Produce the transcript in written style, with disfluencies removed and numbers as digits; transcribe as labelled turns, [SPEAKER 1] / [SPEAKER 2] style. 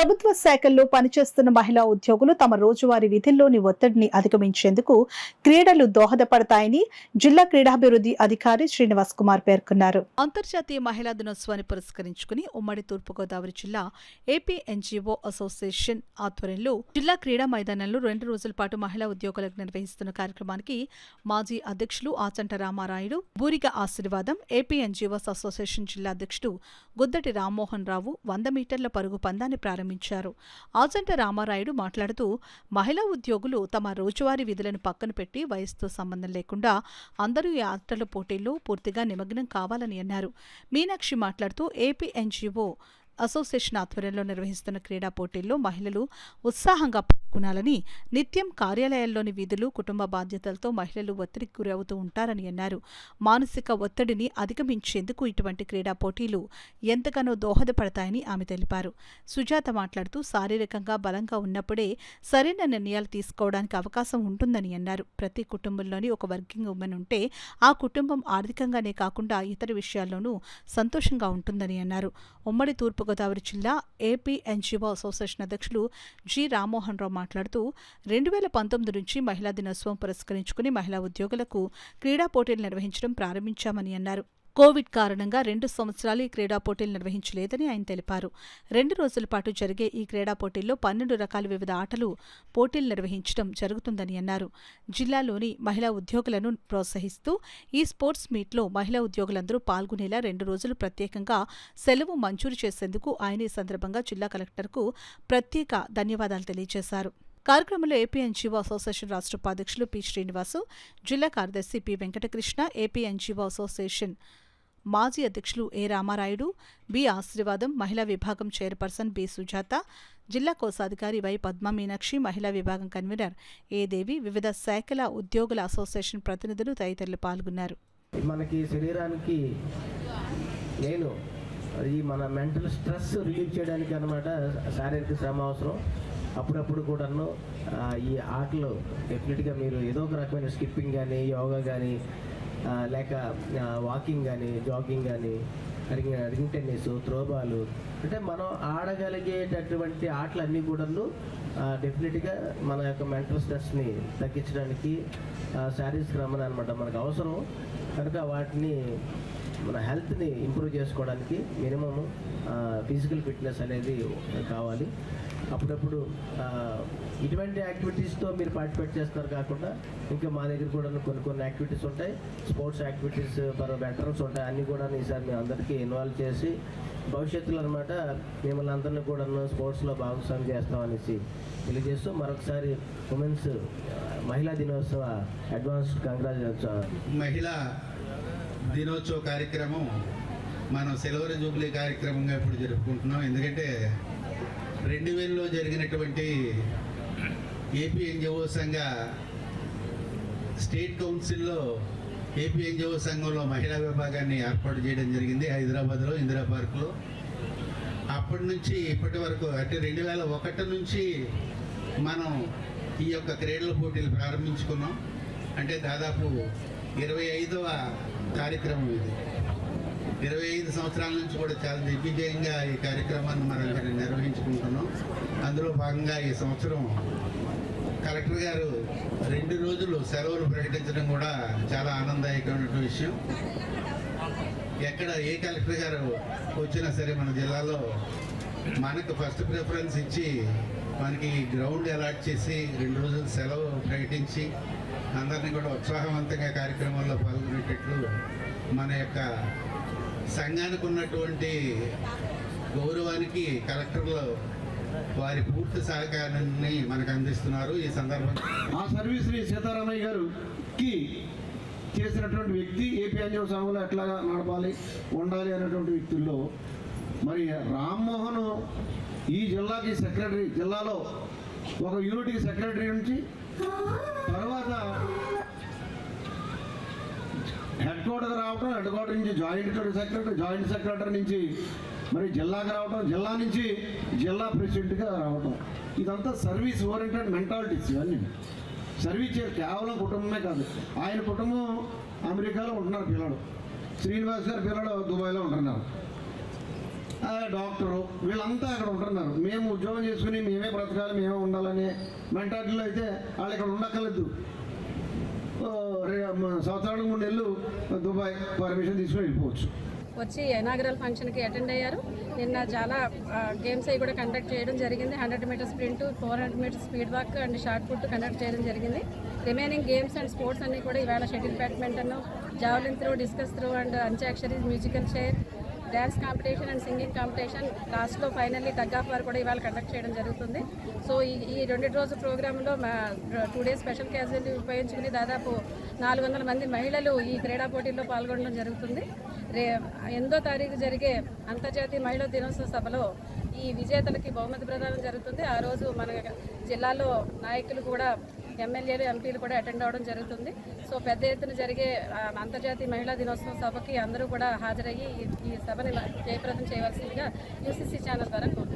[SPEAKER 1] ప్రభుత్వ శాఖల్లో పనిచేస్తున్న మహిళా ఉద్యోగులు తమ రోజువారీ విధుల్లోని ఒత్తిడిని అధిగమించేందుకు క్రీడలు దోహదపడతాయని జిల్లా క్రీడాభివృద్ధి అధికారి శ్రీనివాస్ కుమార్ పేర్కొన్నారు. అంతర్జాతీయ మహిళా దినోత్సవాన్ని పురస్కరించుకుని ఉమ్మడి తూర్పుగోదావరి జిల్లా ఏపీ ఎన్జీఓ అసోసియేషన్ ఆధ్వర్యంలో జిల్లా క్రీడా మైదానంలో 2 రోజుల పాటు మహిళా ఉద్యోగులకు నిర్వహిస్తున్న కార్యక్రమానికి మాజీ అధ్యక్షులు ఆచంట రామారాయుడు, బూరిగ ఆశీర్వాదం, ఏపీ ఎన్జీఓస్ అసోసియేషన్ జిల్లా అధ్యక్షుడు గుద్దటి రామ్మోహన్ రావు 100 మీటర్ల పరుగు పందాన్ని ప్రారంభించారు. ఆచంట రామారాయుడు మాట్లాడుతూ మహిళా ఉద్యోగులు తమ రోజువారీ విధులను పక్కన పెట్టి వయసుతో సంబంధం లేకుండా అందరూ ఈ ఆటల పోటీల్లో పూర్తిగా నిమగ్నం కావాలని అన్నారు. మీనాక్షి మాట్లాడుతూ ఏపీ ఎన్జీఓ అసోసియేషన్ ఆధ్వర్యంలో నిర్వహిస్తున్న క్రీడా పోటీల్లో మహిళలు ఉత్సాహంగా పాల్గొనాలని, నిత్యం కార్యాలయాల్లోని విధులు, కుటుంబ బాధ్యతలతో మహిళలు ఒత్తిడికి గురవుతూ ఉంటారని అన్నారు. మానసిక ఒత్తిడిని అధిగమించేందుకు ఇటువంటి క్రీడా పోటీలు ఎంతగానో దోహదపడతాయని ఆమె తెలిపారు. సుజాత మాట్లాడుతూ శారీరకంగా బలంగా ఉన్నప్పుడే సరైన నిర్ణయాలు తీసుకోవడానికి అవకాశం ఉంటుందని అన్నారు. ప్రతి కుటుంబంలోని ఒక వర్కింగ్ ఉమెన్ ఉంటే ఆ కుటుంబం ఆర్థికంగానే కాకుండా ఇతర విషయాల్లోనూ సంతోషంగా ఉంటుందని అన్నారు. ఉమ్మడి తూర్పుగోదావరి జిల్లా ఏపీ ఎన్జీఓ అసోసియేషన్ అధ్యక్షులు జి రామ్మోహన్ రావు మాట్లాడుతూ 2019 నుంచి మహిళా దినోత్సవం పురస్కరించుకుని మహిళా ఉద్యోగులకు క్రీడా పోటీలు నిర్వహించడం ప్రారంభించామని అన్నారు. కోవిడ్ కారణంగా 2 సంవత్సరాలు ఈ క్రీడా పోటీలు నిర్వహించలేదని ఆయన తెలిపారు. 2 రోజుల పాటు జరిగే ఈ క్రీడా పోటీల్లో 12 రకాల వివిధ ఆటలు పోటీలు నిర్వహించడం జరుగుతుందని అన్నారు. జిల్లాలోని మహిళా ఉద్యోగులను ప్రోత్సహిస్తూ ఈ స్పోర్ట్స్ మీట్లో మహిళా ఉద్యోగులందరూ పాల్గొనేలా 2 రోజులు ప్రత్యేకంగా సెలవు మంజూరు చేసేందుకు ఆయన ఈ సందర్భంగా జిల్లా కలెక్టర్కు ప్రత్యేక ధన్యవాదాలు తెలియజేశారు. కార్యక్రమంలో ఏపీ ఎన్జీఓ అసోసియేషన్ రాష్ట్ర ఉపాధ్యక్షులు పి శ్రీనివాసు, జిల్లా కార్యదర్శి P Venkatakrishna, AP NGO association మాజీ అధ్యక్షులు ఏ రామారాయుడు, బి ఆశీర్వాదం, మహిళా విభాగం చైర్పర్సన్ బి సుజాత, జిల్లా కోశాధికారి వై పద్మ మీనాక్షి, మహిళా విభాగం కన్వీనర్ ఏ దేవి, వివిధ శాఖల ఉద్యోగుల అసోసియేషన్ ప్రతినిధులు తదితరులు పాల్గొన్నారు.
[SPEAKER 2] మనకి శరీరానికి మన మెంటల్ స్ట్రెస్ రిలీవ్ చేయడానికి అన్నమాట శారీరక శ్రమ అవసరం. అప్పుడప్పుడు కూడాను ఈ ఆటలు డెఫినెట్గా మీరు ఏదో ఒక రకమైన స్కిప్పింగ్ కానీ, యోగా కానీ, లేక వాకింగ్ కానీ, జాగింగ్ కానీ, రింగ్ టెన్నిస్, త్రోబాలు, అంటే మనం ఆడగలిగేటటువంటి ఆటలన్నీ కూడాను డెఫినెట్గా మన యొక్క మెంటల్ స్ట్రెస్ని తగ్గించడానికి శారీరక శ్రమ అనమాట మనకు అవసరం. కనుక వాటిని మన హెల్త్ని ఇంప్రూవ్ చేసుకోవడానికి మినిమము ఫిజికల్ ఫిట్నెస్ అనేది కావాలి. అప్పుడప్పుడు ఇటువంటి యాక్టివిటీస్తో మీరు పార్టిసిపేట్ చేస్తున్నారు కాకుండా ఇంకా మా దగ్గర కూడా కొన్ని యాక్టివిటీస్ ఉంటాయి, స్పోర్ట్స్ యాక్టివిటీస్ ఫర్ వెటరన్స్ ఉంటాయి. అన్నీ కూడా ఈసారి మేము అందరికీ ఇన్వాల్వ్ చేసి భవిష్యత్తులో అనమాట మిమ్మల్ని అందరినీ కూడా స్పోర్ట్స్లో భాగస్వామ్యం చేస్తామనేసి తెలియజేస్తూ మరొకసారి ఉమెన్స్ మహిళా దినోత్సవ అడ్వాన్స్డ్ కంగ్రాచులేషన్స్.
[SPEAKER 3] మహిళా దినోత్సవ కార్యక్రమం మనం సిల్వర్ జూబ్లీ కార్యక్రమంగా ఇప్పుడు జరుపుకుంటున్నాం. ఎందుకంటే 2000లో జరిగినటువంటి ఏపీ ఎన్జిఓ సంఘ స్టేట్ కౌన్సిల్లో ఏపీ ఎన్జిఓ సంఘంలో మహిళా విభాగాన్ని ఏర్పాటు చేయడం జరిగింది హైదరాబాద్లో ఇందిరా పార్క్లో. అప్పటి నుంచి ఇప్పటి వరకు అంటే 2001 నుంచి మనం ఈ యొక్క క్రీడల పోటీలు ప్రారంభించుకున్నాం. అంటే దాదాపు 25వ కార్యక్రమం ఇది. 25 సంవత్సరాల నుంచి కూడా చాలా దిగ్విజయంగా ఈ కార్యక్రమాన్ని మనం నిర్వహించుకుంటున్నాం. అందులో భాగంగా ఈ సంవత్సరం కలెక్టర్ గారు 2 రోజులు సెలవులు ప్రకటించడం కూడా చాలా ఆనందదాయకమైన విషయం. ఎక్కడ ఏ కలెక్టర్ గారు వచ్చినా సరే మన జిల్లాలో మనకు ఫస్ట్ ప్రిఫరెన్స్ ఇచ్చి మనకి గ్రౌండ్ అలాట్ చేసి 2 రోజులు సెలవు ప్రకటించి అందరినీ కూడా ఉత్సాహవంతంగా కార్యక్రమాల్లో పాల్గొనేటట్లు మన యొక్క సంఘానికి ఉన్నటువంటి గౌరవానికి కలెక్టర్లు వారి పూర్తి సహకారాన్ని మనకు అందిస్తున్నారు. ఈ సందర్భంగా
[SPEAKER 4] ఆ సర్వీస్ని సీతారామయ్య గారికి చేసినటువంటి వ్యక్తి ఏపీ ఎన్జిఓ సంఘంలో ఎట్లా నడపాలి ఉండాలి అనేటువంటి వ్యక్తుల్లో మరి రామ్మోహన్ ఈ జిల్లాకి సెక్రటరీ, జిల్లాలో ఒక యూనిట్కి సెక్రటరీ నుంచి తర్వాత హెడ్ క్వార్టర్ రావటం, హెడ్ క్వార్టర్ నుంచి జాయింట్ సెక్రటరీ నుంచి మరి జిల్లాకి రావటం, జిల్లా నుంచి జిల్లా ప్రెసిడెంట్గా రావటం, ఇదంతా సర్వీస్ ఓరియంటెడ్ మెంటాలిటీస్. ఇవన్నీ సర్వీస్ కేవలం కుటుంబమే కాదు. ఆయన కుటుంబం అమెరికాలో ఉంటున్నారు, పిల్లడు శ్రీనివాస్ గారి పిల్లడు దుబాయ్లో ఉంటున్నారు. డాక్టరు వీళ్ళంతా అక్కడ ఉంటున్నారు. మేము ఉద్యోగం చేసుకుని మేమే బ్రతకాలి, మేమే ఉండాలనే మెంటాలిటీలో అయితే వాళ్ళు ఇక్కడ ఉండక్కర్లేదు. సంవత్సరానికి 3 నెలలు దుబాయ్ పర్మిషన్ తీసుకుని వెళ్ళిపోవచ్చు.
[SPEAKER 5] వచ్చి ఇనాగరల్ ఫంక్షన్కి అటెండ్ అయ్యారు. నిన్న చాలా గేమ్స్ అవి కూడా కండక్ట్ చేయడం జరిగింది. 100 meter sprint, 400 meter speed walk and shot put conduct చేయడం జరిగింది. రిమైనింగ్ గేమ్స్ అండ్ స్పోర్ట్స్ అన్నీ కూడా ఇవాళ shuttle badminton, javelin throw, discus throw and అంత్యాక్షరీస్, musical chair, dance competition and singing competition, లాస్ట్లో ఫైనల్లీ టగ్ ఆఫ్ వార్ కూడా ఇవాళ conduct చేయడం జరుగుతుంది. సో ఈ 2 రోజు ప్రోగ్రాంలో 2 డేస్ స్పెషల్ క్యాజువల్టీ ఉపయోగించుకుని దాదాపు 400 మంది మహిళలు ఈ క్రీడా పోటీల్లో పాల్గొనడం జరుగుతుంది. 8వ తారీఖు జరిగే అంతర్జాతీయ మహిళా దినోత్సవ సభలో ఈ విజేతలకి బహుమతి ప్రదానం జరుగుతుంది. ఆ రోజు మన జిల్లాలో నాయకులు కూడా, ఎమ్మెల్యేలు, ఎంపీలు కూడా అటెండ్ అవ్వడం జరుగుతుంది. సో పెద్ద ఎత్తున జరిగే అంతర్జాతీయ మహిళా దినోత్సవం సభకి అందరూ కూడా హాజరయ్యి ఈ సభని జయప్రదం చేయవలసిందిగా యూసీసీ ఛానల్ ద్వారా కోరుతున్నాను.